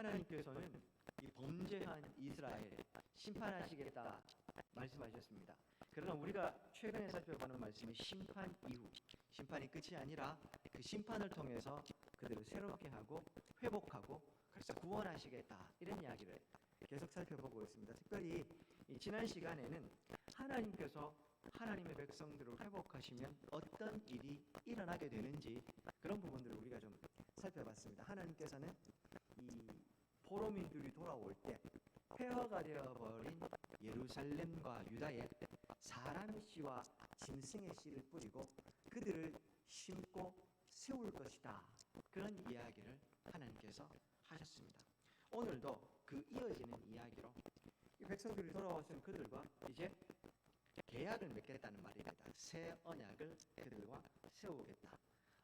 하나님께서는 이 범죄한 이스라엘 심판하시겠다 말씀하셨습니다. 그러나 우리가 최근에 살펴보는 말씀이 심판 이후, 심판이 끝이 아니라 그 심판을 통해서 그들을 새롭게 하고 회복하고 그래서 구원하시겠다, 이런 이야기를 계속 살펴보고 있습니다. 특별히 지난 시간에는 하나님께서 하나님의 백성들을 회복하시면 어떤 일이 일어나게 되는지 그런 부분들을 우리가 좀 살펴봤습니다. 하나님께서는 이 포로민들이 돌아올 때 폐허가 되어버린 예루살렘과 유다에 사람의 씨와 짐승의 씨를 뿌리고 그들을 심고 세울 것이다, 그런 이야기를 하나님께서 하셨습니다. 오늘도 그 이어지는 이야기로 이 백성들이 돌아와서 그들과 이제 계약을 맺겠다는 말입니다. 새 언약을 그들과 세우겠다.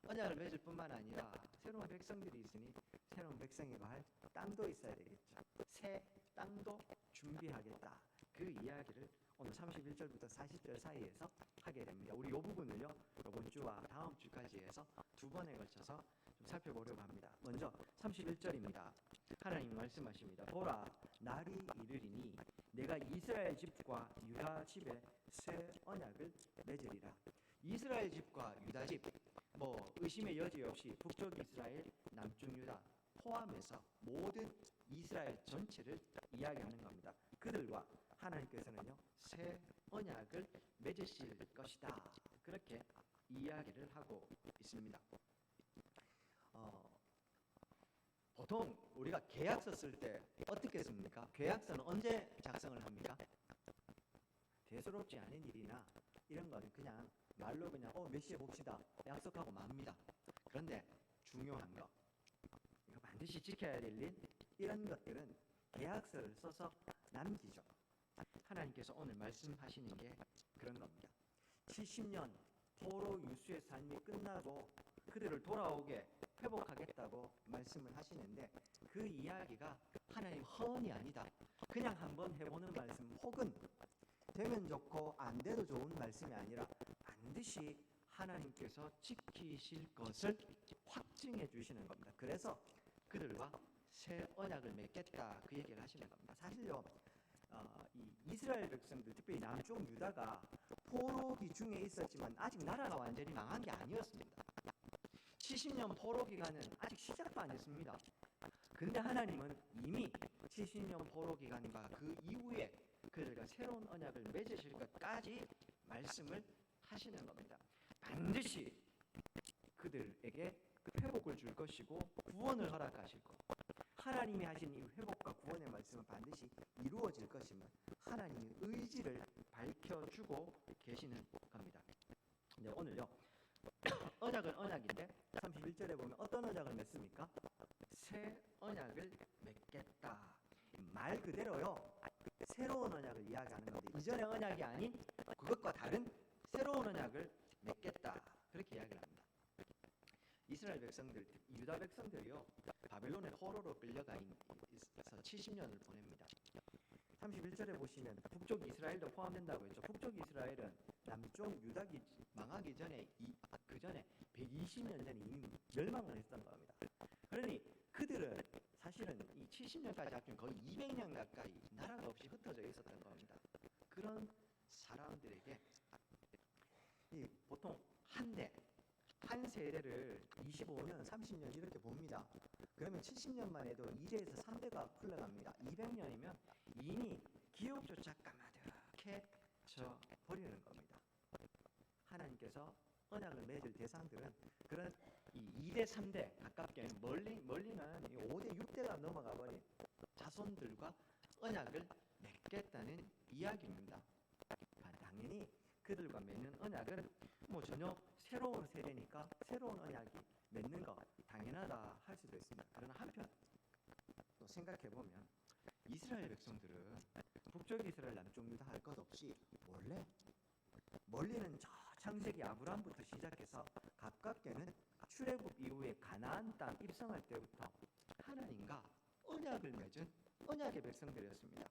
언약을 맺을 뿐만 아니라 새로운 백성들이 있으니 새로운 백성이가 할 땅도 있어야 되겠죠. 새 땅도 준비하겠다. 그 이야기를 오늘 31절부터 40절 사이에서 하게 됩니다. 우리 이 부분을요, 이번 주와 다음 주까지 해서 두 번에 걸쳐서 좀 살펴보려고 합니다. 먼저 31절입니다. 하나님 말씀하십니다. 보라, 날이 이르리니 내가 이스라엘 집과 유다 집에 새 언약을 맺으리라. 이스라엘 집과 유다 집, 의심의 여지 없이 북쪽 이스라엘, 남쪽 유다 포함해서 모든 이스라엘 전체를 이야기하는 겁니다. 그들과 하나님께서는요, 새 언약을 맺으실 것이다, 그렇게 이야기를 하고 있습니다. 보통 우리가 계약서 쓸 때 어떻게 씁니까? 계약서는 언제 작성을 합니까? 대수롭지 않은 일이나 이런 거는 그냥 말로 그냥 몇 시에 봅시다 약속하고 맙니다. 그런데 중요한 거, 이거 반드시 지켜야 될 일, 이런 것들은 계약서를 써서 남기죠. 하나님께서 오늘 말씀하시는 게 그런 겁니다. 70년 포로 유수의 삶이 끝나고 그들을 돌아오게 회복하겠다고 말씀을 하시는데 그 이야기가 하나님 허언이 아니다, 그냥 한번 해보는 말씀, 혹은 되면 좋고 안 돼도 좋은 말씀이 아니라 반드시 하나님께서 지키실 것을 확증해 주시는 겁니다. 그래서 그들과 새 언약을 맺겠다, 그 얘기를 하시는 겁니다. 사실요, 이 이스라엘 백성들, 특별히 남쪽 유다가 포로기 중에 있었지만 아직 나라가 완전히 망한 게 아니었습니다. 70년 포로 기간은 아직 시작도 안 했습니다. 근데 하나님은 이미 70년 포로 기간과 그 이후에 그들과 새로운 언약을 맺으실 것까지 말씀을 하시는 겁니다. 반드시 그들에게 회복을 줄 것이고 구원을 허락하실 것, 하나님이 하신 이 회복과 구원의 말씀은 반드시 이루어질 것임을 하나님의 의지를 밝혀주고 계시는 겁니다. 근데 오늘요, 언약은 언약인데 31절에 보면 어떤 언약을 맺습니까? 새 언약을 맺겠다. 말 그대로요, 새로운 언약을 이야기하는 건데 이전의 언약이 아닌 그것과 다른 새로운 언약을 맺겠다, 그렇게 이야기를 합니다. 이스라엘 백성들, 유다 백성들이요, 바벨론의 포로로 끌려가 있어서 70년을 보냅니다. 31절에 보시면 북쪽 이스라엘도 포함된다고 했죠. 북쪽 이스라엘은 남쪽 유다기 망하기 전에 그 전에 120년 전에 이미 멸망을 했던 겁니다. 그러니 그들은 사실은 이 70년까지 합치면 거의 200년 가까이 나라가 없이 흩어져 있었던 겁니다. 그런 사람들에게 보통 한 세대를 25년, 30년 이렇게 봅니다. 그러면 70년만 해도 2대에서 3대가 흘러갑니다. 200년이면 이미 기억조차 까마득해 져버리는 겁니다. 하나님께서 언약을 맺을 대상들은 그런 이 2대, 3대 가깝게 멀리는 5대, 6대가 넘어가 버린 자손들과 언약을 맺겠다는 이야기입니다. 당연히 그들과 맺는 언약은 전혀 새로운 세대니까 새로운 언약이 맺는 거 당연하다 할 수도 있습니다. 그러나 한편 또 생각해 보면 이스라엘 백성들은 북쪽 이스라엘, 남쪽 유다 할 것 없이 원래 멀리는 저 창세기 아브라함부터 시작해서 가깝게는 출애굽 이후에 가나안 땅 입성할 때부터 하나님과 언약을 맺은 언약의 백성들이었습니다.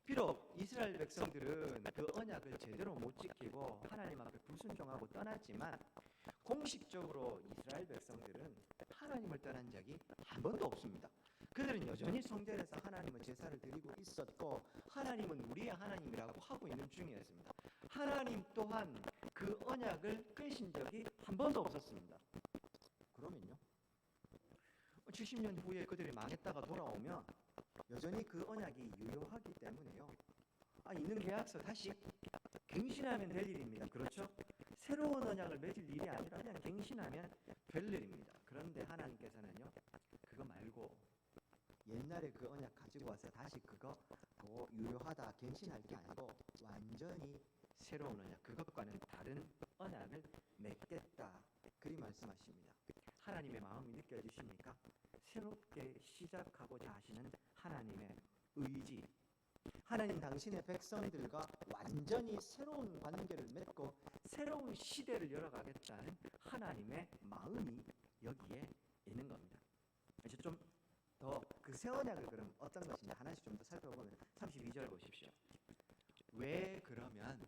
비록 이스라엘 백성들은 그 언약을 제대로 못 지키고 하나님 앞에 불순종하고 떠났지만 공식적으로 이스라엘 백성들은 하나님을 떠난 적이 한 번도 없습니다. 그들은 여전히 성전에서 하나님의 제사를 드리고 있었고 하나님은 우리의 하나님이라고 하고 있는 중이었습니다. 하나님 또한 그 언약을 깨신 적이 한 번도 없었습니다. 그러면요, 70년 후에 그들이 망했다가 돌아오면 여전히 그 언약이 유효하기 때문에요, 있는 계약서 다시 갱신하면 될 일입니다. 그렇죠? 새로운 언약을 맺을 일이 아니라 그냥 갱신하면 될 일입니다. 그런데 하나님께서는요, 그거 말고 옛날에 그 언약 가지고 와서 다시 그거 유효하다 갱신할 게 아니고 완전히 새로운 언약, 그것과는 다른 언약을 맺겠다, 그리 말씀하십니다. 하나님의 마음이 느껴지십니까? 새롭게 시작하고자 하시는 하나님의 의지, 하나님 당신의 백성들과 완전히 새로운 관계를 맺고 새로운 시대를 열어가겠다는 하나님의 마음이 여기에 있는 겁니다. 이제 좀 더 그 새 언약을 그럼 어떤 것인지 하나씩 좀 더 살펴보면 32절 보십시오. 왜 그러면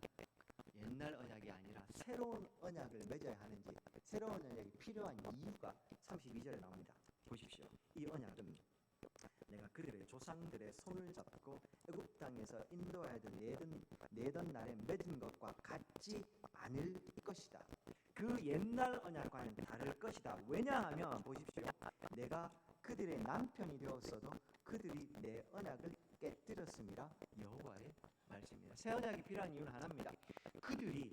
옛날 언약이 아니라 새로운 언약을 맺어야 하는지, 새로운 언약이 필요한 이유가 32절에 나옵니다. 보십시오. 이 언약은 내가 그들의 조상들의 손을 잡고 애굽 땅에서 인도하여 내던 날에 맺은 것과 같지 않을 것이다. 그 옛날 언약과는 다를 것이다. 왜냐하면 보십시오. 내가 그들의 남편이 되었어도 그들이 내 언약을 깨뜨렸음이라 여호와의 말씀입니다. 새 언약이 필요한 이유는 하나입니다. 그들이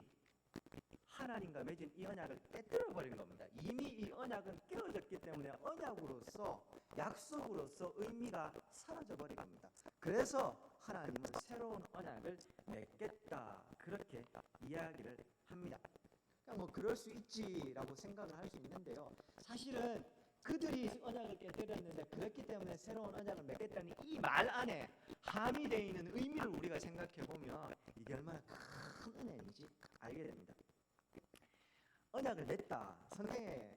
하나님과 맺은 이 언약을 깨뜨려버린 겁니다. 이미 이 언약은 깨어졌기 때문에 언약으로서, 약속으로서 의미가 사라져버린 겁니다. 그래서 하나님은 새로운 언약을 맺겠다, 그렇게 이야기를 합니다. 그러니까 그럴 수 있지라고 생각을 할 수 있는데요, 사실은 그들이 언약을 깨뜨렸는데 그렇기 때문에 새로운 언약을 맺겠다는 이 말 안에 함의되어 있는 의미를 우리가 생각해 보면 이게 얼마나 큰 은혜인지 알게 됩니다. 언약을 맺다, 성경에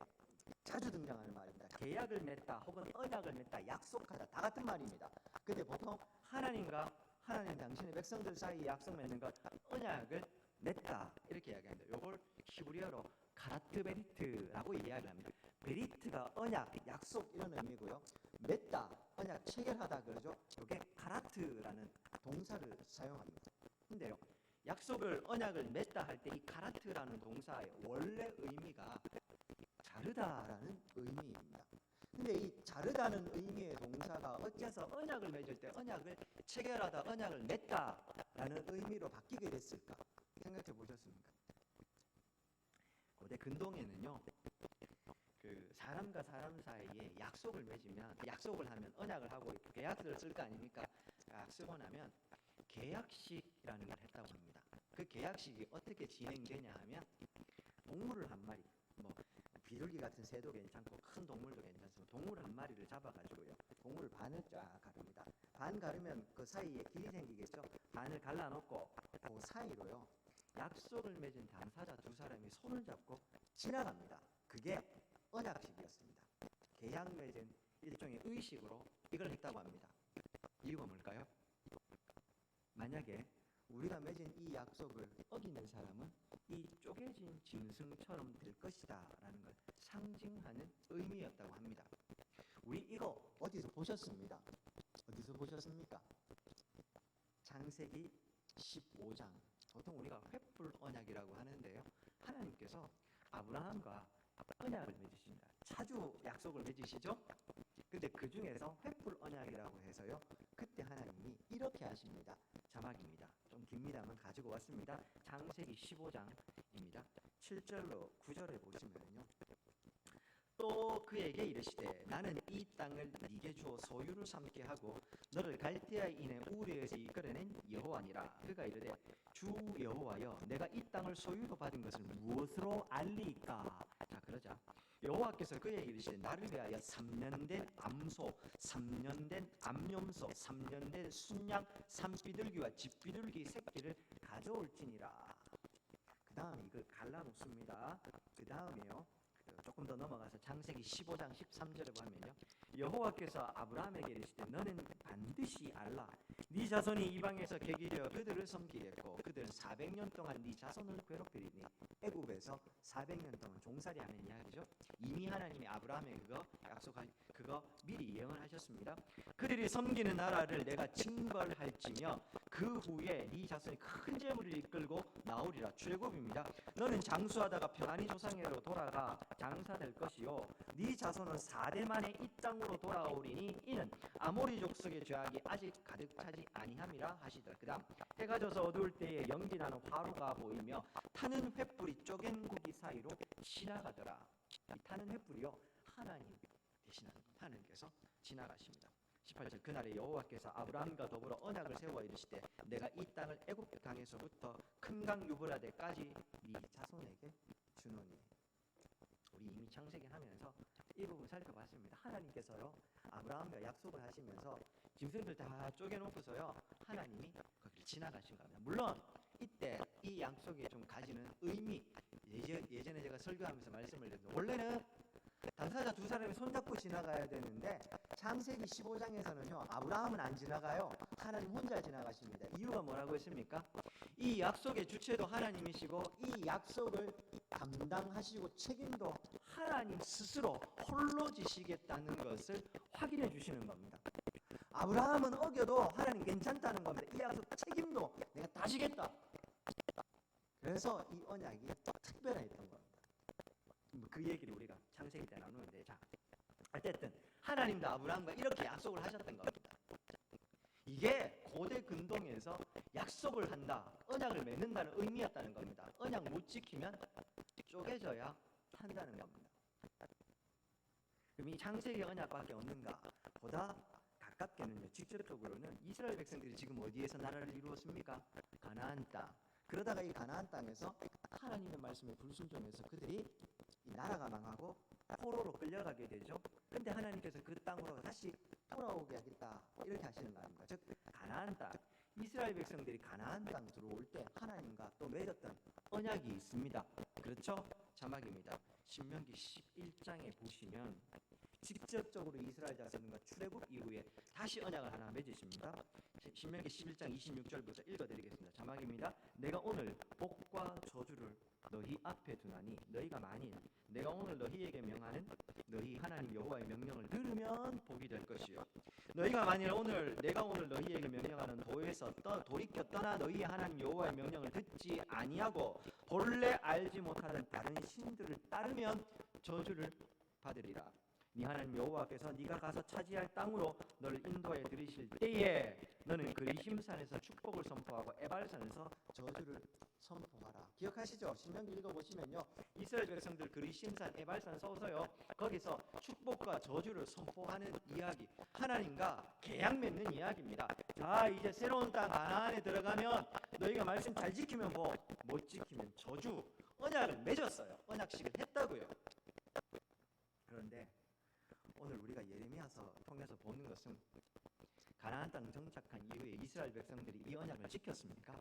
자주 등장하는 말입니다. 계약을 맺다 혹은 언약을 맺다, 약속하다, 다 같은 말입니다. 근데 보통 하나님과 하나님 당신의 백성들 사이에 약속 맺는 것, 언약을 맺다, 이렇게 이야기합니다. 이걸 히브리어로 카라트 베리트라고 이야기를 합니다. 베리트가 언약, 약속 이런 의미고요. 맺다, 언약 체결하다 그러죠. 이게 카라트라는 동사를 사용합니다. 근데요, 약속을, 언약을 맺다 할 때 이 카라트라는 동사의 원래 의미가 자르다라는 의미입니다. 근데 이 자르다는 의미의 동사가 어째서 언약을 맺을 때 언약을 체결하다, 언약을 맺다라는 의미로 바뀌게 됐을까? 생각해 보셨습니까? 고대 근동에는요, 그 사람과 사람 사이에 약속을 맺으면, 약속을 하면 언약을 하고 계약서를 쓸 거 아닙니까? 쓰고 나면 계약식이라는 걸 했다고 합니다. 그 계약식이 어떻게 진행되냐 하면 동물을 한 마리, 비둘기 같은 새도 괜찮고 큰 동물도 괜찮습니다. 동물 한 마리를 잡아가지고요, 동물을 반을 쫙 가릅니다. 반 가르면 그 사이에 길이 생기겠죠. 반을 갈라놓고 그 사이로요, 약속을 맺은 당사자 두 사람이 손을 잡고 지나갑니다. 그게 언약식이었습니다. 계약 맺은 일종의 의식으로 이걸 했다고 합니다. 이유가 뭘까요? 만약에 우리가 맺은 이 약속을 어기는 사람은 이 쪼개진 짐승처럼 될 것이다 라는 걸 상징하는 의미였다고 합니다. 우리 이거 어디서 보셨습니다? 어디서 보셨습니까? 창세기 15장, 보통 우리가 횃불 언약이라고 하는데요, 하나님께서 아브라함과 언약을 맺으십니다. 자주 약속을 맺으시죠? 근데 그 중에서 횃불 언약이라고 해서요, 그때 하나님이 이렇게 하십니다. 자막입니다. 좀 깁니다만 가지고 왔습니다. 창세기 15장입니다. 7절로 9절에 보시면요, 또 그에게 이르시되 나는 이 땅을 네게 주어 소유를 삼게 하고 너를 갈대아인의 우르에서 이끌어낸 여호와니라. 그가 이르되 주 여호와여, 내가 이 땅을 소유로 받은 것을 무엇으로 알리까? 자, 그러자 여호와께서 그에게 이르시되 나를 위하여 3년 된 암소, 3년 된 암염소, 3년 된 순양, 산비둘기와 집비둘기 새끼를 가져올지니라. 그 다음에 이걸 갈라놓습니다. 그 다음에요, 조금 더 넘어가서 창세기 15장 13절에 보면요, 여호와께서 아브라함에게 이르시되 너는 반드시 알라. 네 자손이 이방에서 객이 되어 그들을 섬기겠고 그들은 400년 동안 네 자손을 괴롭히리니. 애굽에서 400년 동안 종살이하는 이야기죠. 이미 하나님이 아브라함에게 그거 하시면서 미리 예언을 하셨습니다. 그들이 섬기는 나라를 내가 징벌할지며 그 후에 네 자손이 큰 재물을 이끌고 나오리라. 출애굽입니다. 너는 장수하다가 편안히 조상에로 돌아가 장사될 것이요 네 자손은 4대 만에 이 땅으로 돌아오리니 이는 아모리 족속의 죄악이 아직 가득 차지 아니함이라 하시더라. 그 다음 해가 져서 어두울 때에 연기나는 화로가 보이며 타는 횃불이 쪼갠 고기 사이로 지나가더라. 이 타는 횃불이요 하나님 대신하는 하나님께서 지나가십니다. 18절 그날에 여호와께서 아브라함과 더불어 언약을 세워 이르시되 내가 이 땅을 애굽 땅에서부터 큰 강 유브라데까지 네 자손에게 주노니. 우리 이미 창세기 하면서 이 부분 살펴봤습니다. 하나님께서요 아브라함과 약속을 하시면서 짐승들 다 쪼개놓고서요 하나님이 거기를 지나가신 겁니다. 물론 이때 이 약속이 좀 가지는 의미, 예전에 제가 설교하면서 말씀을 드렸는데 원래는 당사자 두 사람이 손잡고 지나가야 되는데 창세기 15장에서는요 아브라함은 안 지나가요. 하나님 혼자 지나가십니다. 이유가 뭐라고 했습니까? 이 약속의 주체도 하나님이시고 이 약속을 감당하시고 책임도 하나님 스스로 홀로 지시겠다는 것을 확인해 주시는 겁니다. 아브라함은 어겨도 하나님 괜찮다는 겁니다. 이 약속 책임도 내가 다 지겠다. 그래서 이 언약이 특별했던 겁니다. 그 얘기를 우리가 창세기 때 나누는데, 자, 어쨌든 하나님도 아브라함과 이렇게 약속을 하셨던 겁니다. 이게 고대 근동에서 약속을 한다, 언약을 맺는다는 의미였다는 겁니다. 언약 못 지키면 쪼개져야 한다는 겁니다. 그럼 이 창세기 언약밖에 없는가? 보다 가깝게는요, 직접적으로는 이스라엘 백성들이 지금 어디에서 나라를 이루었습니까? 가나안 땅. 그러다가 이 가나안 땅에서 하나님의 말씀에 불순종해서 그들이 이 나라가 망하고 포로로 끌려가게 되죠. 근데 하나님께서 그 땅으로 다시 돌아오게 하겠다 이렇게 하시는 거 아닙니까? 즉 가나안 땅, 이스라엘 백성들이 가나안 땅 들어올 때 하나님과 또 맺었던 언약이 있습니다. 그렇죠? 자막입니다. 신명기 11장에 보시면 직접적으로 이스라엘 자손과 출애굽 이후에 다시 언약을 하나 맺으십니다. 신명기 11장 26절부터 읽어드리겠습니다. 자막입니다. 내가 오늘 복과 저주를 너희 앞에 두나니 너희가 만일 내가 오늘 너희에게 명하는 너희 하나님 여호와의 명령을 들으면 복이 될 것이요 너희가 만일 내가 오늘 너희에게 명령하는 도에서 돌이켜 떠나 너희 하나님 여호와의 명령을 듣지 아니하고 본래 알지 못하던 다른 신들을 따르면 저주를 받으리라. 네 하나님 여호와께서 네가 가서 차지할 땅으로 너를 인도하여 들이실 때에 너는 그리심산에서 축복을 선포하고 에발산에서 저주를 선포하라. 기억하시죠? 신명기 읽어보시면요 이스라엘 백성들 그리심산 에발산 서서요 거기서 축복과 저주를 선포하는 이야기, 하나님과 계약 맺는 이야기입니다. 자, 이제 새로운 땅 가나안에 들어가면 너희가 말씀 잘 지키면 못 지키면 저주, 언약을 맺었어요. 언약식을 했다고요. 그런데 오늘 우리가 예레미야서 통해서 보는 것은 가나안 땅 정착한 이후에 이스라엘 백성들이 이 언약을 지켰습니까?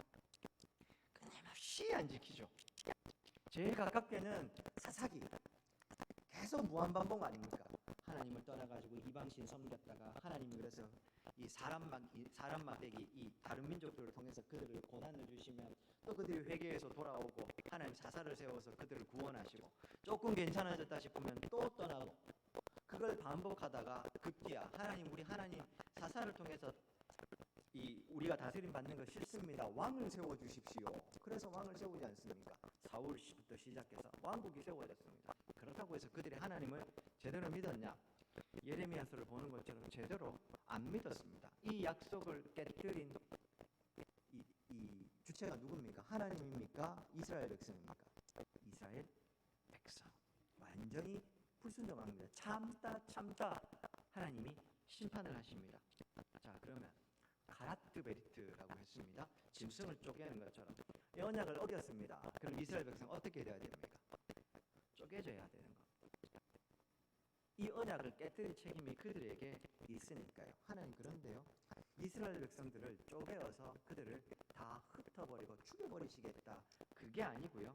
끊임없이 안 지키죠. 제일 가깝게는 사사기, 계속 무한반복 아닙니까? 하나님을 떠나가지고 이방신 섬겼다가 하나님이 그래서 이 사람 막대기 이 다른 민족들을 통해서 그들을 고난을 주시면 또 그들이 회개해서 돌아오고 하나님 사사를 세워서 그들을 구원하시고 조금 괜찮아졌다 싶으면 또 떠나고 그걸 반복하다가 급기야 우리 하나님 사사를 통해서 우리가 다스림 받는 거 싫습니다. 왕을 세워 주십시오. 그래서 왕을 세우지 않습니까? 사울부터 시작해서 왕국이 세워졌습니다. 그렇다고 해서 그들이 하나님을 제대로 믿었냐? 예레미야서를 보는 것처럼 제대로 안 믿었습니다. 이 약속을 깨뜨린 이 주체가 누굽니까? 하나님입니까? 이스라엘 백성입니까? 이스라엘 백성. 완전히 불순종합니다. 참다 하나님이 심판을 하십니다. 자, 그러면 가라트 베리트라고 했습니다. 짐승을 쪼개는 것처럼 이 언약을 어겼습니다. 그럼 이스라엘 백성 어떻게 돼야 됩니까? 쪼개져야 되는 겁니다. 이 언약을 깨뜨릴 책임이 그들에게 있으니까요. 하나님 그런데요, 이스라엘 백성들을 쪼개어서 그들을 다 흩어버리고 죽여버리시겠다, 그게 아니고요,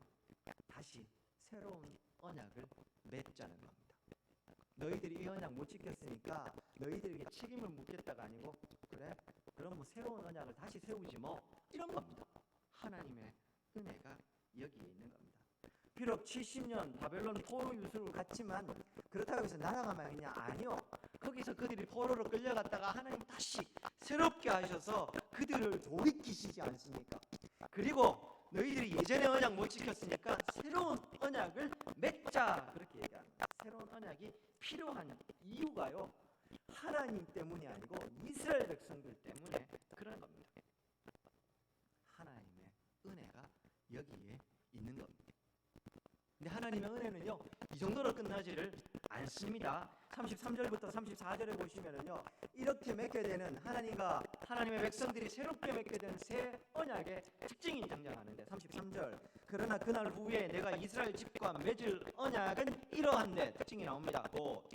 다시 새로운 언약을 맺자는 겁니다. 너희들이 이 언약 못 지켰으니까 너희들에게 책임을 묻겠다가 아니고, 그래? 그럼 뭐 새로운 언약을 다시 세우지 뭐, 이런 겁니다. 하나님의 은혜가 여기에 있는 겁니다. 비록 70년 바벨론 포로 유수를 갔지만 그렇다고 해서 나라가 망했냐? 아니요. 거기 그들이 포로로 끌려갔다가 하나님 다시 새롭게 하셔서 그들을 돌이키시지 않습니까? 그리고 너희들이 예전의 언약 못 지켰으니까 새로운 언약을 맺자, 그렇게 얘기합니다. 새로운 언약이 필요한 이유가요, 하나님 때문이 아니고 이스라엘 백성들 때문에 그런 겁니다. 하나님의 은혜가 여기에 있는 겁니다. 근데 하나님의 은혜는요, 이 정도로 끝나지를 않습니다. 33절부터 34절에 보시면은요, 이렇게 맺게 되는 하나님의 백성들이 새롭게 맺게 되는 새 언약의 특징이 등장하는데, 33절, 그러나 그날 후에 내가 이스라엘 집과 맺을 언약은 이러한데, 특징이 나옵니다. 곧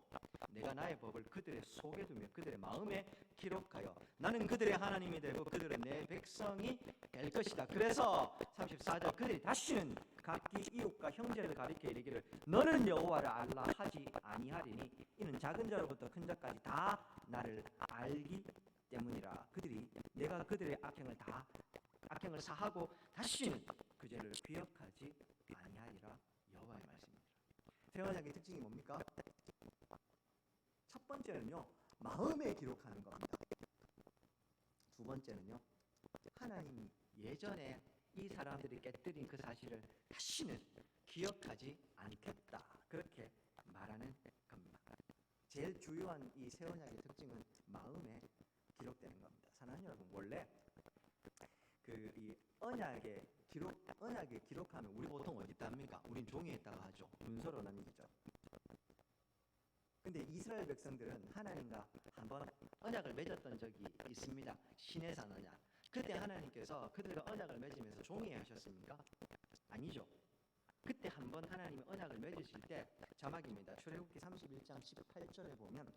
내가 나의 법을 그들의 속에 두며 그들의 마음에 기록하여 나는 그들의 하나님이 되고 그들은 내 백성이 될 것이다. 그래서 34절, 그들이 다시는 각기 이웃과 형제를 가리켜 이르기를 너는 여호와를 알라 하지 아니하리니 이는 작은 자로부터 큰 자까지 다 나를 알기 때문이라. 그들이 내가 그들의 악행을 사하고 다시는 그 죄를 기억하지 아니하리라. 여호와의 말씀입니다. 새 언약의 특징이 뭡니까? 첫 번째는요, 마음에 기록하는 겁니다. 두 번째는요, 하나님이 예전에 이 사람들이 깨뜨린 그 사실을 다시는 기억하지 않겠다, 그렇게 말하는 겁니다. 제일 주요한 이 새 언약의 특징은 마음에 기록되는 겁니다. 사랑하는 여러분, 원래 이 언약에 기록하면 우리 보통 어디다 합니까? 우린 종이에다가 하죠. 문서로 남기죠. 근데 이스라엘 백성들은 하나님과 한번 언약을 맺었던 적이 있습니다. 시내산 언약. 그때 하나님께서 그들과 언약을 맺으면서 종이에 하셨습니까? 아니죠. 그때 한번 하나님이 언약을 맺으실 때, 자막입니다. 출애굽기 31장 18절에 보면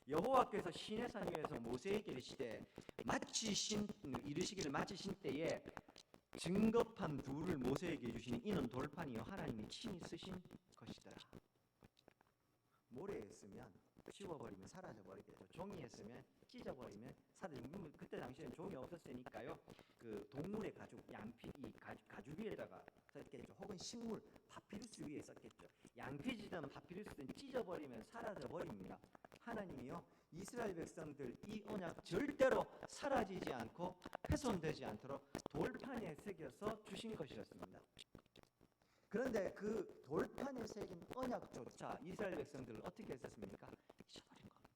여호와께서 시내산 위에서 모세에게 이르시기를 마치신 때에 증거판 둘을 모세에게 주시니 이는 돌판이요 하나님이 친히 쓰신 것이더라. 모래에 쓰면 지워버리면 사라져버리겠죠. 종이에 쓰면 찢어버리면 사라지면, 그때 당시에는 종이 없었으니까요, 그 동물의 가죽, 양피, 가죽 위에다가 썼겠죠. 혹은 식물, 파피루스 위에 썼겠죠. 양피지든 파피루스든 찢어버리면 사라져버립니다. 하나님이요, 이스라엘 백성들 이 언약 절대로 사라지지 않고 훼손되지 않도록 돌판에 새겨서 주신 것이었습니다. 그런데 그 돌판에 새긴 언약조차 이스라엘 백성들을 어떻게 했었습니까? 잊어버린 겁니다.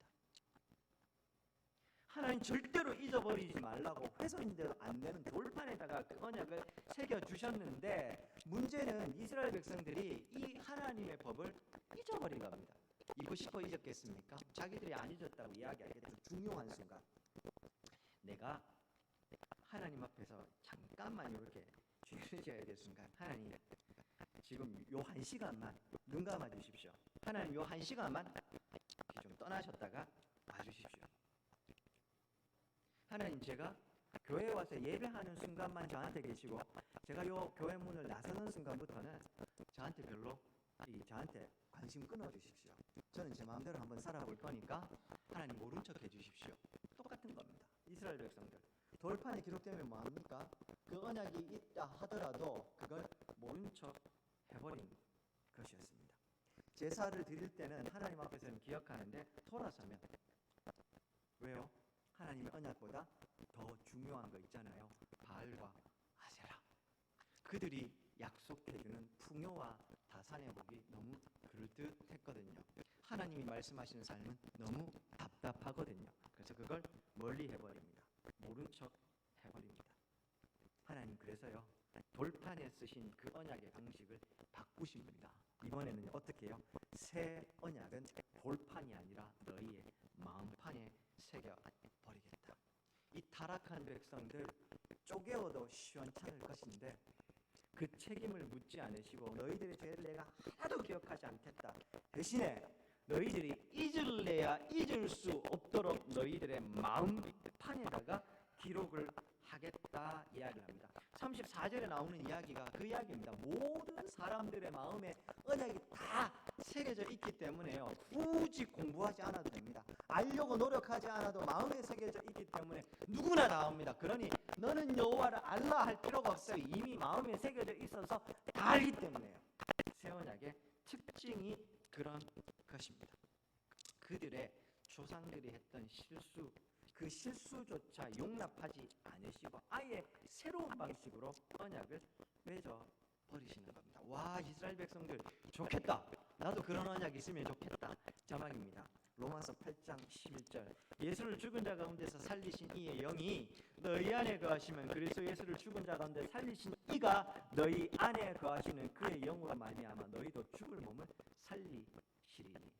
하나님 절대로 잊어버리지 말라고 훼손되도 안 되는 돌판에다가 그 언약을 새겨주셨는데, 문제는 이스라엘 백성들이 이 하나님의 법을 잊어버린 겁니다. 잊고 싶어 잊었겠습니까? 자기들이 안 잊었다고 이야기하겠죠. 중요한 순간, 내가 하나님 앞에서 잠깐만 이렇게 죄를 지어야 될 순간, 하나님 지금 요 한 시간만 눈 감아 주십시오. 하나님 요 한 시간만 좀 떠나셨다가 와주십시오. 하나님, 제가 교회에 와서 예배하는 순간만 저한테 계시고, 제가 요 교회 문을 나서는 순간부터는 저한테 관심 끊어주십시오. 저는 제 마음대로 한번 살아볼 거니까 하나님 모른 척 해주십시오. 똑같은 겁니다. 이스라엘 백성들 돌판에 기록되면 뭐합니까? 그 언약이 있다 하더라도 그걸 모른 척 해버린 것이었습니다. 제사를 드릴 때는 하나님 앞에서는 기억하는데 돌아서면, 왜요? 하나님의 언약보다 더 중요한 거 있잖아요. 바알과 아세라. 그들이 약속해주는 풍요와 다산의 복이 너무 그럴듯했거든요. 하나님이 말씀하시는 삶은 너무 답답하거든요. 그래서 그걸 멀리 해버립니다. 모른 척 해버립니다. 하나님 그래서요, 돌판에 쓰신 그 언약의 방식을 바꾸십니다. 이번에는 어떻게 해요? 새 언약은 돌판이 아니라 너희의 마음판에 새겨버리겠다. 이 타락한 백성들 쪼개어도 시원찮을 것인데 그 책임을 묻지 않으시고, 너희들의 죄를 내가 하나도 기억하지 않겠다, 대신에 너희들이 잊을래야 잊을 수 없도록 너희들의 마음판에다가 기록을 하겠다 이야기를 합니다. 34절에 나오는 이야기가 그 이야기입니다. 모든 사람들의 마음에 언약이 다 새겨져 있기 때문에요, 굳이 공부하지 않아도 됩니다. 알려고 노력하지 않아도 마음에 새겨져 있기 때문에 누구나 나옵니다. 그러니 너는 여호와를 알라 할 필요가 없어요. 이미 마음에 새겨져 있어서 다 알기 때문에요. 새 언약의 특징이 그런 것입니다. 그들의 조상들이 했던 실수, 그 실수조차 용납하지 않으시고 아예 새로운 방식으로 언약을 맺어 버리시는 겁니다. 와, 이스라엘 백성들 좋겠다. 나도 그런 언약 있으면 좋겠다. 자막입니다. 로마서 8장 11절. 예수를 죽은 자 가운데서 살리신 이의 영이 너희 안에 거하시면 그리스도 예수를 죽은 자 가운데 살리신 이가 너희 안에 거하시는 그의 영으로 말미암아 너희도 죽을 몸을 살리시리니.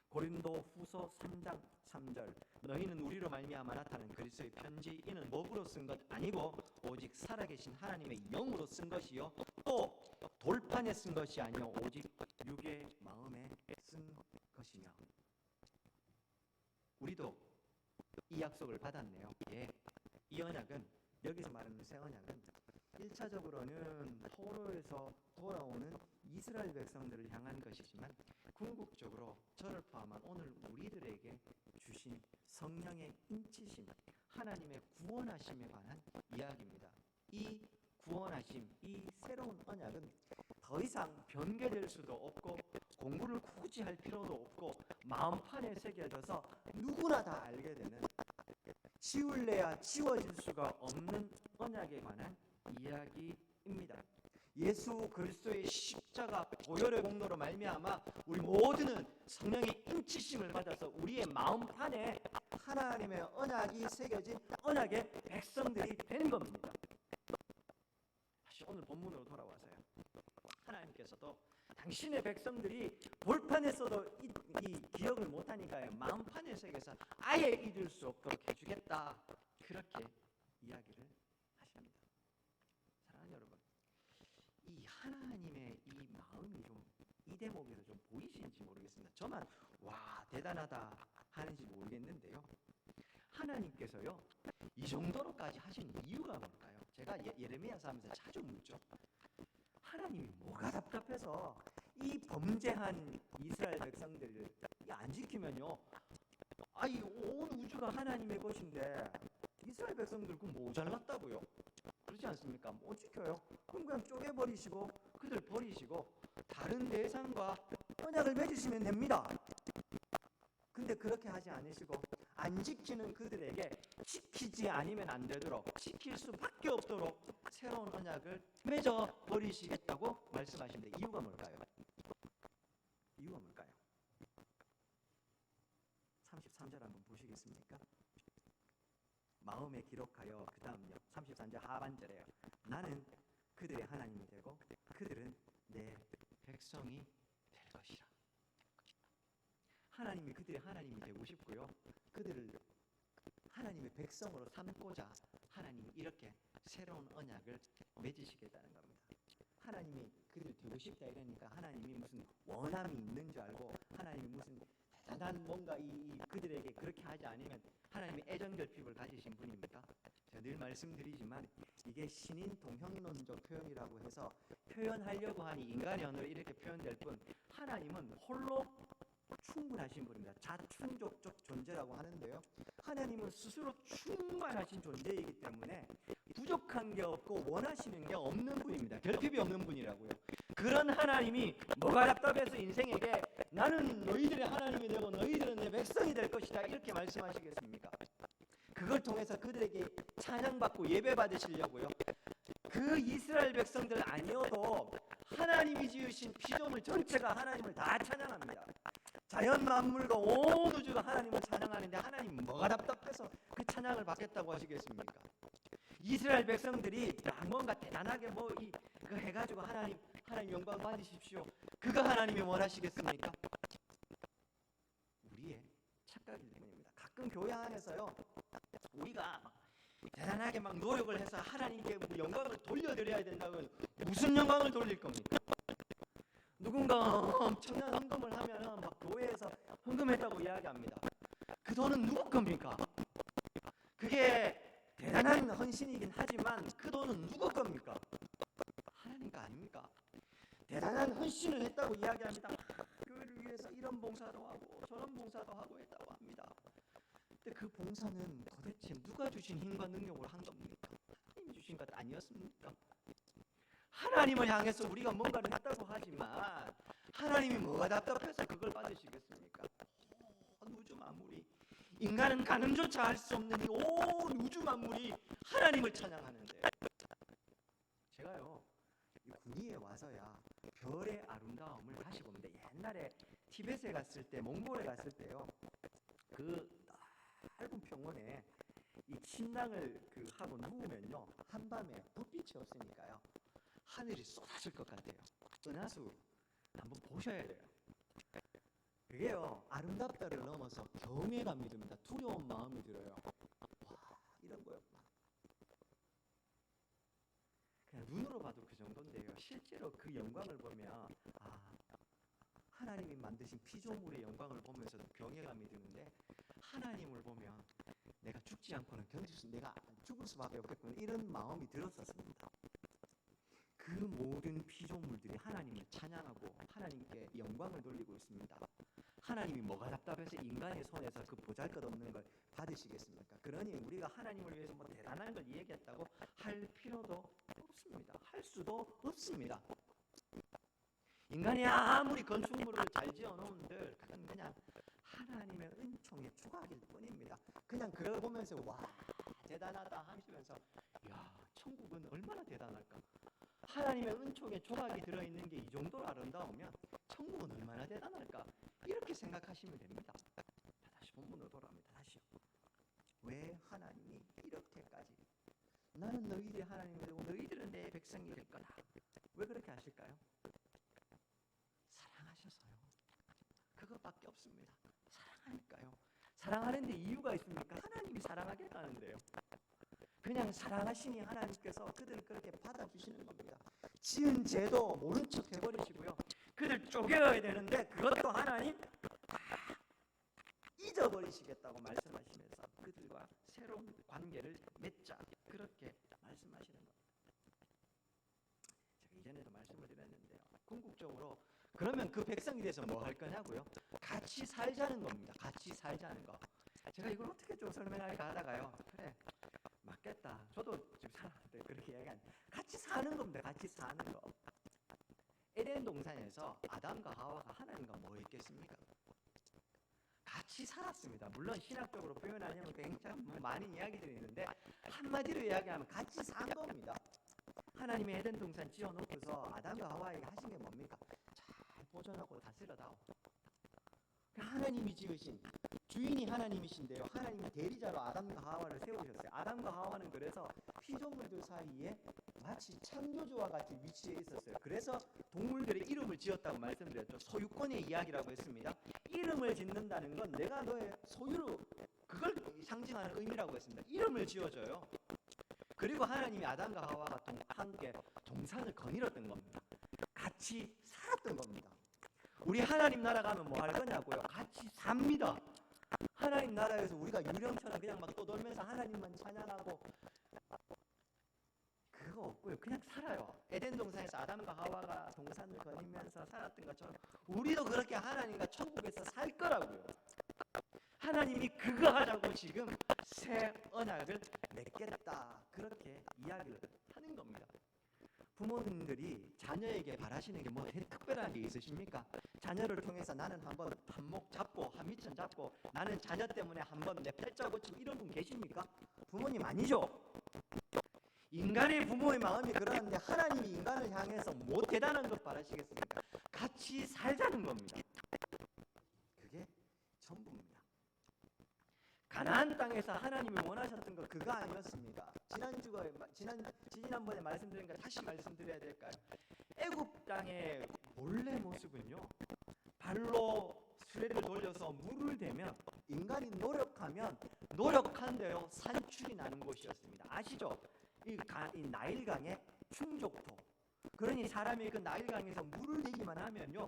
고린도 후서 3장 3절. 너희는 우리로 말미암아 나타난 그리스도의 편지, 이는 목으로 쓴 것 아니고 오직 살아계신 하나님의 영으로 쓴 것이요 또 돌판에 쓴 것이 아니요 오직 육의 마음에 쓴 것이며. 우리도 이 약속을 받았네요. 예. 이 언약은, 여기서 말하는 새 언약은 1차적으로는 포로에서 돌아오는 이스라엘 백성들을 향한 것이지만 궁극적으로 저를 포함한 오늘 우리들에게 주신 성령의 인치심, 하나님의 구원하심에 관한 이야기입니다. 이 구원하심, 이 새로운 언약은 더 이상 변개될 수도 없고 공부를 굳이 할 필요도 없고 마음판에 새겨져서 누구나 다 알게 되는, 지울래야 지워질 수가 없는 언약에 관한 이야기입니다. 예수 그리스도의 십자가 보혈의 공로로 말미암아 우리 모두는 성령의 인치심을 받아서 우리의 마음판에 하나님의 언약이 새겨진 언약의 백성들이 되는 겁니다. 다시 오늘 본문으로 돌아와서요. 하나님께서도 당신의 백성들이 볼판에서도 이 기억을 못하니까요, 마음판에 새겨서 아예 잊을 수 없도록 해주겠다, 그렇게 이야기를 하십니다. 사랑하는 여러분, 이 하나님의 이 마음이 좀 이 대목에서 좀 보이시는지 모르겠습니다. 저만 와 대단하다 하는지 모르겠는데요, 하나님께서요 이 정도로까지 하신 이유가 뭘까요? 제가 예레미야서 하면서 자주 묻죠. 하나님이 뭐가 답답해서 이 범죄한 이스라엘 백성들을 안 지키면요, 아이 온 우주가 하나님의 것인데 이스라엘 백성들 그 뭐 잘났다고요? 그렇지 않습니까? 못 지켜요. 그럼 그냥 쪼개버리시고 그들 버리시고 다른 대상과 언약을 맺으시면 됩니다. 근데 그렇게 하지 않으시고 안 지키는 그들에게 지키지 않으면 안 되도록, 지킬 수밖에 없도록 새로운 언약을 맺어 버리시겠다고 말씀하시는데 이유가 뭘까요? 이유가 뭘까요? 33절 한번 보시겠습니까? 마음에 기록하여, 그 다음요 33절 하반절에요. 나는 그들의 하나님이 되고 그들은 내 백성이 될 것이라. 하나님이 그들의 하나님이 되고 싶고요, 그들을 하나님의 백성으로 삼고자 하나님이 이렇게 새로운 언약을 맺으시겠다는 겁니다. 하나님이 그들 되고 싶다 이러니까 하나님이 무슨 원함이 있는 줄 알고, 하나님이 무슨 대단한 뭔가 그들에게 그렇게 하지 않으면 하나님이 애정결핍을 가지신 분입니까? 제가 늘 말씀드리지만 이게 신인 동형론적 표현이라고 해서 표현하려고 하니 인간의 언어로 이렇게 표현될 뿐, 하나님은 홀로 충분하신 분입니다. 자충족적 존재라고 하는데요, 하나님은 스스로 충만하신 존재이기 때문에 부족한 게 없고 원하시는 게 없는 분입니다. 결핍이 없는 분이라고요. 그런 하나님이 뭐가 답답해서 인생에게 나는 너희들의 하나님이 되고 너희들은 내 백성이 될 것이다 이렇게 말씀하시겠습니까? 그걸 통해서 그들에게 찬양받고 예배받으시려고요. 그 이스라엘 백성들 아니어도 하나님이 지으신 피조물 전체가 하나님을 다 찬양합니다. 자연 만물과 온 우주가 하나님을 찬양하는데 하나님 뭐가 답답해서 그 찬양을 받겠다고 하시겠습니까? 이스라엘 백성들이 뭔가 대단하게 그 해가지고 하나님 영광 받으십시오, 그거 하나님이 원하시겠습니까? 우리의 착각일 때문입니다. 가끔 교회 안에서요, 우리가 대단하게 막 노력을 해서 하나님께 영광을 돌려드려야 된다고, 무슨 영광을 돌릴 겁니까? 누군가 엄청난 헌금을 하면 막 교회에서 헌금했다고 이야기합니다. 그 돈은 누구 겁니까? 그게 대단한 헌신이긴 하지만 그 돈은 누구 겁니까? 하나님 거 아닙니까? 대단한 헌신을 했다고 이야기합니다. 교회를 위해서 이런 봉사도 하고 저런 봉사도 하고 했다고 합니다. 근데 그 봉사는 도대체 누가 주신 힘과 능력으로 한 겁니까? 하나님이 주신 것 아니었습니까? 하나님을 향해서 우리가 뭔가를 했다고 하지만 하나님이 뭐가 답답해서 그걸 받으시겠습니까? 우주 만물이 인간은 가늠조차 할 수 없는 이 온 우주 만물이 하나님을 찬양하는데, 제가요 이 군위에 와서야 별의 아름다움을 다시 봅니다. 옛날에 티베트에 갔을 때, 몽골에 갔을 때요, 그 넓은 평원에 이 침낭을 하고 누우면요, 한밤에 불빛이 없으니까요 하늘이 쏟아질 것 같아요. 은하수 한번 보셔야 돼요. 그게요 아름답다를 넘어서 경외감이 듭니다. 두려운 마음이 들어요. 와, 이런 거요. 그냥 눈으로 봐도 그 정도인데요, 실제로 그 영광을 보면 하나님이 만드신 피조물의 영광을 보면서도 경외감이 드는데, 하나님을 보면 내가 죽지 않고는 내가 죽을 수밖에 없겠구나, 이런 마음이 들었었습니다. 그 모든 피조물들이 하나님을 찬양하고 하나님께 영광을 돌리고 있습니다. 하나님이 뭐가 답답해서 인간의 손에서 그 보잘것없는 걸 받으시겠습니까? 그러니 우리가 하나님을 위해서 뭐 대단한 걸 얘기했다고 할 필요도 없습니다. 할 수도 없습니다. 인간이 아무리 건축물을 잘 지어놓은들 그건 그냥 하나님의 은총의 조각일 뿐입니다. 그냥 그걸 보면서 와 대단하다 하시면서, 야 천국은 얼마나 대단할까, 하나님의 은총의 조각이 들어있는 게 이 정도로 아름다우면 천국은 얼마나 대단할까, 이렇게 생각하시면 됩니다. 다시 본문으로 돌아갑니다. 다시요. 왜 하나님이 이렇게까지, 나는 너희들이 하나님이 되고 너희들은 내 백성이 될 거다, 왜 그렇게 하실까요? 사랑하셔서요. 그것밖에 없습니다. 사랑하니까요. 사랑하는데 이유가 있습니까? 하나님이 사랑하겠다는데요. 그냥 사랑하시니 하나님께서 그들을 그렇게 받아주시는 겁니다. 지은 죄도 모른 척 해버리시고요, 그들 쪼개야 되는데 그것도 하나님 잊어버리시겠다고 말씀하시면서 그들과 새로운 관계를 맺자, 그렇게 말씀하시는 겁니다. 제가 이전에도 말씀을 드렸는데요, 궁극적으로 그러면 그 백성이 돼서 뭐 할 거냐고요? 같이 살자는 겁니다. 같이 살자는 거. 제가 이걸 어떻게 좀 설명할까 하다가요, 그래 맞겠다, 저도 지금 사람한테 그렇게 얘기하는, 같이 사는 겁니다. 같이 사는 거. 에덴 동산에서 아담과 하와가 하나님과 뭐 했겠습니까? 같이 살았습니다. 물론 신학적으로 표현하려면 굉장히 많은 이야기들이 있는데, 한마디로 이야기하면 같이 산 겁니다. 하나님이 에덴 동산 지어놓고서 아담과 하와에게 하신 게 뭡니까? 잘 보존하고 다스려다오. 하나님이 지으신, 주인이 하나님이신데요, 하나님이 대리자로 아담과 하와를 세우셨어요. 아담과 하와는 그래서 피조물들 사이에 마치 창조주와 같이 위치해 있었어요. 그래서 동물들의 이름을 지었다고 말씀드렸죠. 소유권의 이야기라고 했습니다. 이름을 짓는다는 건 내가 너의 소유로, 그걸 상징하는 의미라고 했습니다. 이름을 지어줘요. 그리고 하나님이 아담과 하와가 함께 동산을 거닐었던 겁니다. 같이 살았던 겁니다. 우리 하나님 나라 가면 뭐 할 거냐고요? 같이 삽니다. 하나님 나라에서 우리가 유령처럼 그냥 막 떠돌면서 하나님만 찬양하고 그거 없고요. 그냥 살아요. 에덴 동산에서 아담과 하와가 동산을 거니면서 살았던 것처럼 우리도 그렇게 하나님과 천국에서 살 거라고요. 하나님이 그거 하자고 지금 새 언약을 맺겠다, 그렇게 이야기를 하는 겁니다. 부모님들이 자녀에게 바라시는 게 뭐 특별한 게 있으십니까? 자녀를 통해서 나는 한번 한몫 잡고 한미천 잡고 나는 자녀 때문에 한번 내 팔자 고치고 이런 분 계십니까? 부모님 아니죠? 인간의 부모의 마음이 그러는데 하나님이 인간을 향해서 뭐 대단한 것 바라시겠습니까? 같이 살자는 겁니다. 그게 전부입니다. 가나안 땅에서 하나님이 원하셨던 거 그거 아니었습니까? 지난번에 말씀드린 거 다시 말씀드려야 될까요? 애굽 땅의 본래 모습은요, 발로 수레를 돌려서 물을 대면 인간이 노력한데요 산출이 나는 곳이었습니다. 아시죠? 이 나일강의 충족토. 그러니 사람이 그 나일강에서 물을 대기만 하면요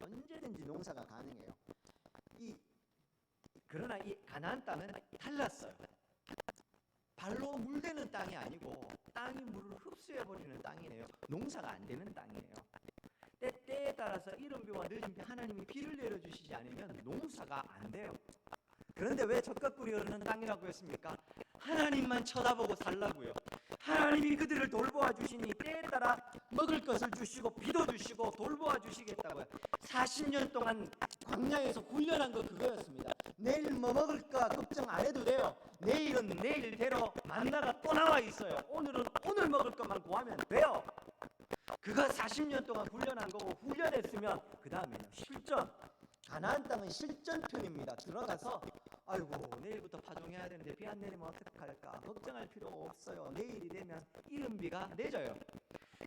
언제든지 농사가 가능해요. 그러나 이 가나안 땅은 달랐어요. 발로 물대는 땅이 아니고 땅이 물을 흡수해버리는 땅이네요. 농사가 안 되는 땅이에요. 때에 따라서 이른 비와 늦은 비, 하나님이 비를 내려주시지 않으면 농사가 안 돼요. 그런데 왜 젖가꿀이 흐르는 땅이라고 했습니까? 하나님만 쳐다보고 살라고요. 하나님이 그들을 돌보아 주시니 때에 따라 먹을 것을 주시고 비도 주시고 돌보아 주시겠다고요. 40년 동안 광야에서 훈련한 거 그거였습니다. 내일 뭐 먹을까 걱정 안 해도 돼요. 내일은 내일대로 만나가 또 나와 있어요. 오늘은 오늘 먹을 것만 구하면 돼요. 그거 40년 동안 훈련한 거고, 훈련했으면 그 다음에는 실전. 가나안 땅은 실전편입니다. 들어가서 아이고 내일부터 파종해야 되는데 비 안 내리면 어떡할까 걱정할 필요 없어요. 내일이 되면 이른 비가 내져요.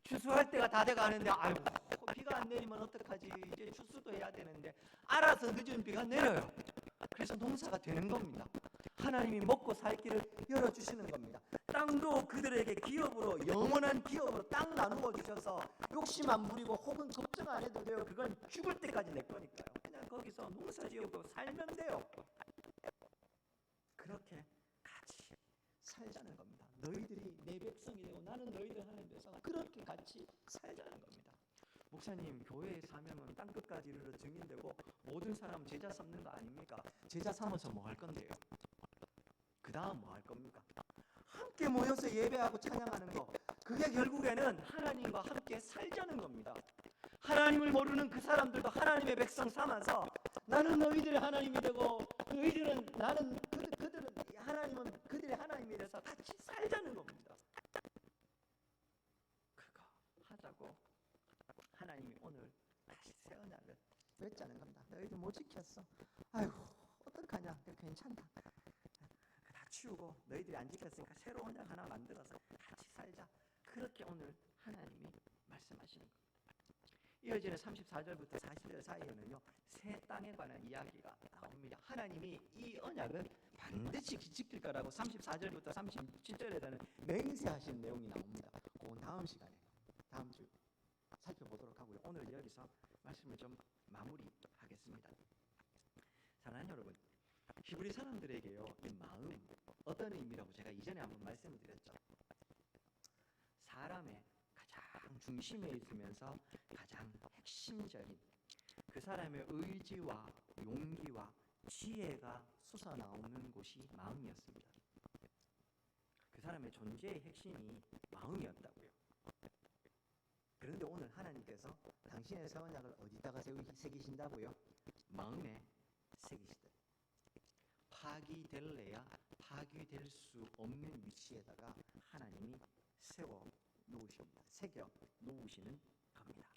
추수할 때가 다 돼가는데 아이고 비가 안 내리면 어떡하지, 이제 추수도 해야 되는데 알아서 늦은 비가 내려요. 그래서 농사가 되는 겁니다. 하나님이 먹고 살 길을 열어주시는 겁니다. 땅도 그들에게 기업으로, 영원한 기업으로 땅 나누어 주셔서 욕심 안 부리고 혹은 걱정 안 해도 돼요. 그건 죽을 때까지 내 거니까요. 그냥 거기서 농사 지어도 살면 돼요. 그렇게 같이 살자는 겁니다. 너희들이 내 백성이 되고 나는 너희들 하나님 되서 그렇게 같이 살자는 겁니다. 목사님, 교회의 사명은 땅끝까지 이르러 증인되고 모든 사람 제자 삼는 거 아닙니까? 제자 삼아서 뭐 할 건데요? 그 다음 뭐 할 겁니까? 함께 모여서 예배하고 찬양하는 거, 그게 결국에는 하나님과 함께 살자는 겁니다. 하나님을 모르는 그 사람들도 하나님의 백성 삼아서 나는 너희들의 하나님이 되고 너희들은 나는 그들은 하나님은 그들의 하나님이 돼서 같이 살자는 겁니다. 그거 하자고 하나님이 오늘 다시 새 언약을 맺자는 겁니다. 너희들 못 지켰어. 아이고 어떡하냐, 괜찮다. 다 치우고 너희들이 안 지켰으니까 새로운 언약 하나 만들어서 같이 살자. 그렇게 오늘 하나님이 말씀하시는 겁니다. 이어지는 34절부터 40절 사이에는요, 새 땅에 관한 이야기가 나옵니다. 하나님이 이 언약은 반드시 지킬 거라고 34절부터 37절에는 맹세하신 내용이 나옵니다. 그 다음 시간에, 다음 주 살펴보도록 하고요. 오늘 여기서 말씀을 좀 마무리하겠습니다. 사랑하는 여러분, 히브리 사람들에게요, 이 마음 어떤 의미라고 제가 이전에 한번 말씀을 드렸죠. 사람의 가장 중심에 있으면서 가장 핵심적인 그 사람의 의지와 용기와 지혜가 솟아나오는 곳이 마음이었습니다. 그 사람의 존재의 핵심이 마음이었다고요. 그런데 오늘 하나님께서 당신의 새 언약을 어디다가 새기신다고요? 마음에 새기시다. 파기될래야 파기될 수 없는 위치에다가 하나님이 세워 놓으십니다. 새겨 놓으시는 겁니다.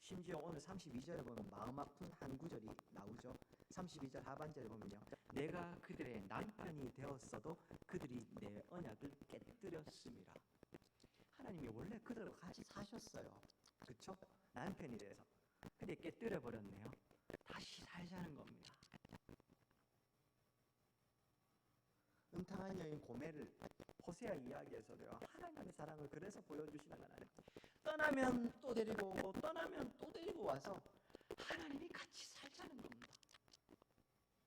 심지어 오늘 32절에 보면 마음 아픈 한 구절이 나오죠. 32절 하반절에 보면요, 내가 그들의 남편이 되었어도 그들이 내 언약을 깨뜨렸습니다. 하나님이 원래 그들과 같이 사셨어요. 그렇죠? 남편이 돼서. 근데 깨뜨려 버렸네요. 다시 살자는 겁니다. 음탕한 여인 고멜을 호세아 이야기에서도요, 하나님의 사랑을 그래서 보여주시는 건 아니에요. 떠나면 또 데리고 오고 떠나면 또 데리고 와서 하나님이 같이 살자는 겁니다.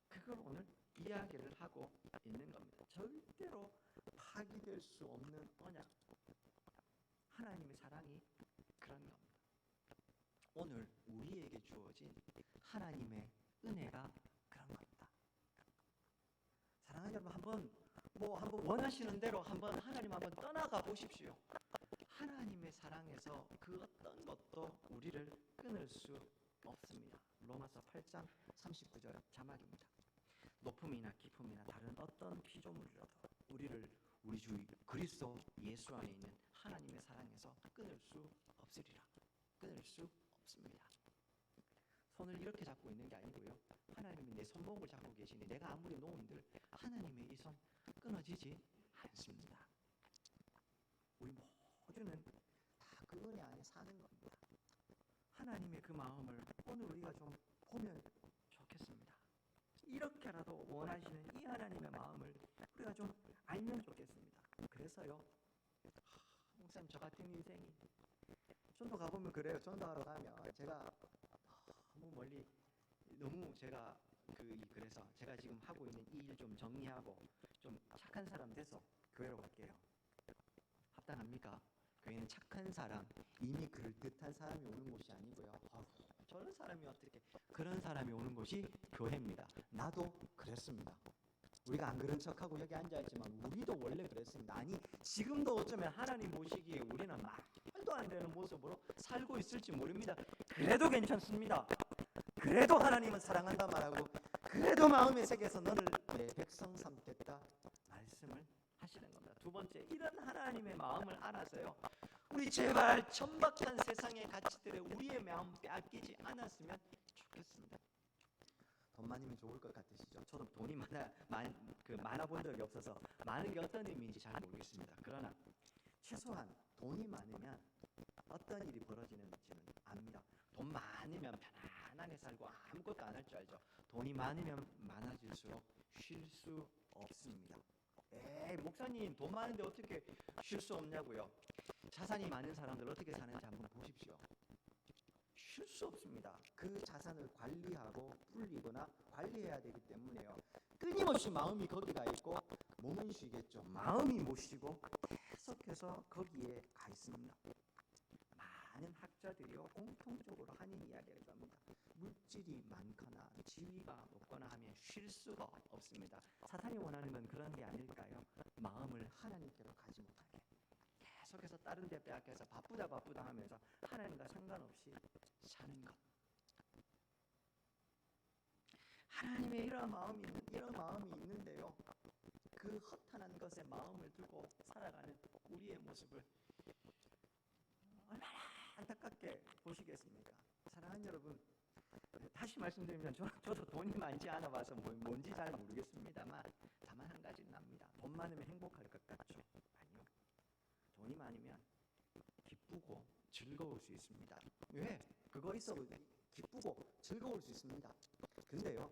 그걸 오늘 이야기를 하고 있는 겁니다. 절대로 파기될 수 없는 언약, 하나님의 사랑이 그런 겁니다. 오늘 우리에게 주어진 하나님의 은혜가 그런 겁니다. 사랑하는 여러분, 한번 원하시는 대로 하나님 한번 떠나가 보십시오. 하나님의 사랑에서 그 어떤 것도 우리를 끊을 수 없습니다. 로마서 8장 39절 자막입니다. 높음이나 깊음이나 다른 어떤 피조물이라도 우리를 우리 주 그리스도 예수 안에 있는 하나님의 사랑에서 끊을 수 없으리라. 끊을 수 없습니다. 손을 이렇게 잡고 있는 게 아니고요, 하나님이 내 손목을 잡고 계시니 내가 아무리 놓은들 하나님의 이 손 끊어지지 않습니다. 우리 모두는 다 그 은혜 안에 사는 겁니다. 하나님의 그 마음을 오늘 우리가 좀 보면 좋겠습니다. 이렇게라도 원하시는 이 하나님의 마음을 우리가 좀 알면 좋겠습니다. 그래서요, 목사님, 저 같은 인생이 전도 가보면 그래요. 전도하러 가면 제가 너무 멀리, 너무 제가 그래서 제가 지금 하고 있는 이 일 좀 정리하고 좀 착한 사람 돼서 교회로 갈게요. 합당합니까? 교회는 착한 사람, 이미 그럴듯한 사람이 오는 곳이 아니고요. 저런 사람이 어떻게, 그런 사람이 오는 곳이 교회입니다. 나도 그랬습니다. 우리가 안 그런 척하고 여기 앉아있지만 우리도 원래 그랬습니다. 아니, 지금도 어쩌면 하나님 보시기에 우리는 말도 안 되는 모습으로 살고 있을지 모릅니다. 그래도 괜찮습니다. 그래도 하나님은 사랑한다 말하고 그래도 마음의 세계에서 너를 내 백성 삼겠다 말씀을 하시는 겁니다. 두 번째, 이런 하나님의 마음을 알아서요, 우리 제발 천박한 세상의 가치들에 우리의 마음 빼앗기지 않았으면 좋겠습니다. 돈 많으면 좋을 것 같으시죠? 저도 돈이 많아 본 적이 없어서 많은 게 어떤 의미인지 잘 모르겠습니다. 그러나 최소한 돈이 많으면 어떤 일이 벌어지는지는 압니다. 돈 많으면 편안하게 살고 아무것도 안 할 줄 알죠. 돈이 많으면 많아질수록 쉴 수 없습니다. 에이, 목사님 돈 많은데 어떻게 쉴 수 없냐고요? 자산이 많은 사람들 어떻게 사는지 한번 보십시오. 쉴 수 없습니다. 그 자산을 관리하고 불리거나 관리해야 되기 때문에요. 끊임없이 마음이 거기가 있고 몸은 쉬겠죠. 마음이 못 쉬고 계속해서 거기에 가 있습니다. 많은 학자들이요 공통적으로 하는 이야기를 합니다. 물질이 많거나 지위가 높거나 하면 쉴 수가 없습니다. 사탄이 원하는 건 그런 게 아닐까요? 마음을 하나님께로 가지 못하게 계속해서 다른 데 빼앗겨서 바쁘다 하면서 하나님과 상관없이 사는 것. 하나님의 이런 마음이 있는데요, 그 허탄한 것에 마음을 두고 살아가는 우리의 모습을 얼마나 안타깝게 보시겠습니까? 사랑하는 여러분, 다시 말씀드리면 저도 돈이 많지 않아 봐서 뭔지 잘 모르겠습니다만 다만 한 가지는 압니다. 돈 많으면 행복할 것 같죠? 아니요. 돈이 많으면 기쁘고 즐거울 수 있습니다. 왜? 그거 있어도 기쁘고 즐거울 수 있습니다. 근데요,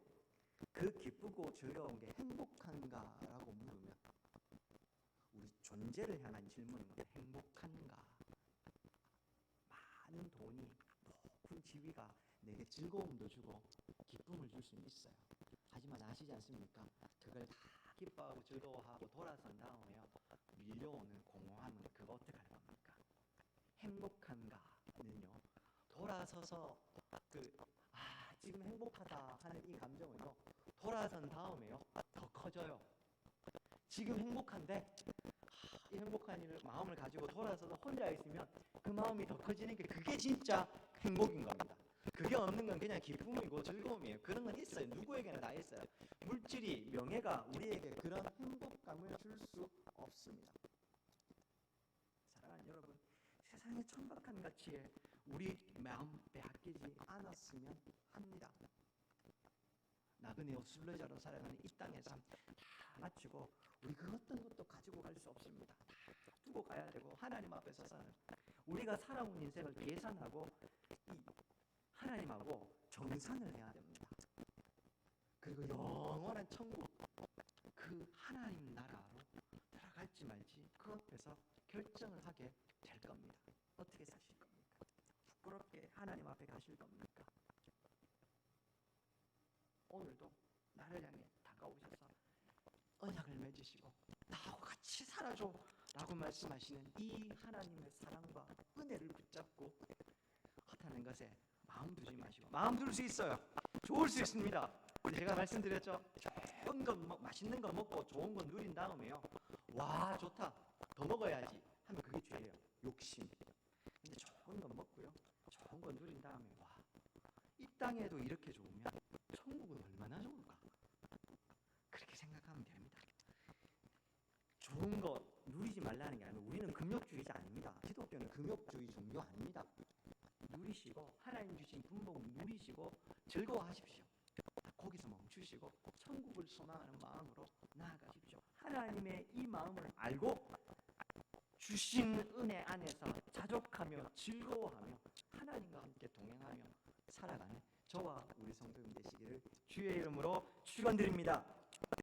그 기쁘고 즐거운 게 행복한가라고 물으면 우리 존재를 향한 질문은 행복한가? 많은 돈이, 높은 지위가 내게 즐거움도 주고 기쁨을 줄 수는 있어요. 하지만 아시지 않습니까? 그걸 다 기뻐하고 즐거워하고 돌아선 다음에요, 밀려오는 공허함은 그거 어떻게 할 겁니까? 행복한가는요, 돌아서서 지금 행복하다 하는 이 감정은요, 돌아선 다음에요 더 커져요. 지금 행복한데 이 행복한 일을 마음을 가지고 돌아서서 혼자 있으면 그 마음이 더 커지는 게 그게 진짜 행복인 겁니다. 그게 없는 건 그냥 기쁨이고 즐거움이에요. 그런 건 있어요. 누구에게나 다 있어요. 물질이, 명예가 우리에게 그런 행복감을 줄 수 없습니다. 사랑하는 여러분, 세상의 천박한 가치에 우리 마음 빼앗기지 않았으면 합니다. 나그네 순례자로 살아가는 이 땅의 삶 다 마치고 우리 그 어떤 것도 가지고 갈 수 없습니다. 다 두고 가야 되고 하나님 앞에 서서는 우리가 살아온 인생을 계산하고 이 하나님하고 정산을 해야 됩니다. 그리고 영원한 천국, 그 하나님 나라로 들어갈지 말지 그 앞에서 결정을 하게 될 겁니다. 어떻게 사실 겁니까? 부끄럽게 하나님 앞에 가실 겁니까? 오늘도 나를 향해 다가오셔서 언약을 맺으시고 나하고 같이 살아줘 라고 말씀하시는 이 하나님의 사랑과 은혜를 붙잡고 허탄한 것에 마음 두지 마시고, 마음 둘 수 있어요. 좋을 수 있습니다. 제가 말씀드렸죠. 좋은 거, 맛있는 거 먹고 좋은 거 누린 다음에요, 와 좋다, 더 먹어야지 하면 그게 죄예요. 욕심. 근데 좋은 거 먹고요, 좋은 거 누린 다음에 와, 이 땅에도 이렇게 좋으면 천국은 얼마나 좋을까, 그렇게 생각하면 됩니다. 좋은 거 누리지 말라는 게 아니고 우리는 금욕주의자 아닙니다. 기독교는 금욕주의 종교 아닙니다. 누리시고 하나님 주신 분복 누리시고 즐거워하십시오. 거기서 멈추시고 천국을 소망하는 마음으로 나아가십시오. 하나님의 이 마음을 알고 주신 은혜 안에서 자족하며 즐거워하며 하나님과 함께 동행하며 살아가는 저와 우리 성도님 되시기를 주의 이름으로 축원드립니다.